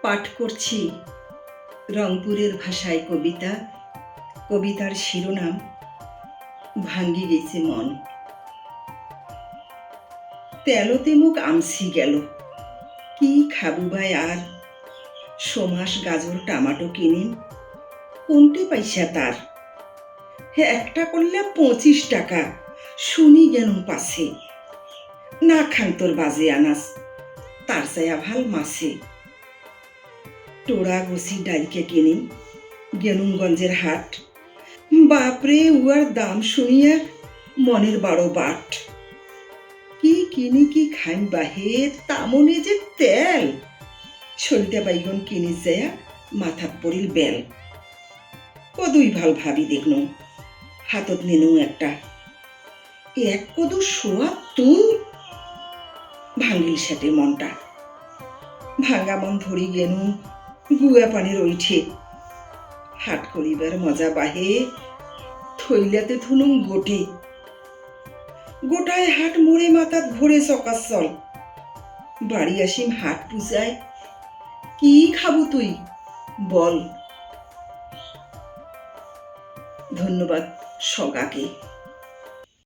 পাঠ করছি রংপুরের ভাষায় কবিতা। কবিতার শিরোনাম ভাঙ্গি গেছে মন। তেলোতে মুখ আমসি গেল, কি খাবু ভাই আর? সোমাস গাজর টমাটো কিনিন, কোনটি পয়সা তার? একটা করলে 25 টাকা, শুনি গেন পাশে। না খান তোর বাজে আনাস, তার চাইয়া ভাল মাছে। টোড়া গুছি ডাইকে কিনিন, গেনুমগঞ্জের হাট। বাপরে, উয়ার দাম শুনিয়া মনের বড় বাট। কি কিনি কি খাইম বাহে, তামনে যে তেল। সলতে বাইগন কিনি যায় মাথাত পড়িল বেল। কদুই ভাল ভাবি দেখনু, হাতত নিনু একটা। এক কদু সোয়া তুন, ভাঙ্গিল সেটে মনটা। ভাঙ্গা মন ধরি গেনু গুয়া পানির ওইঠে। হাট করিবার মজা বাহে, থইলাতে থুনুম গোটে। গোটায় হাট মোড়ে মাথাত ঘোরে চকাচল। বাড়ি আসিম হাট পূজায়, কি খাবো তুই বল। ধন্যবাদ সগাকে।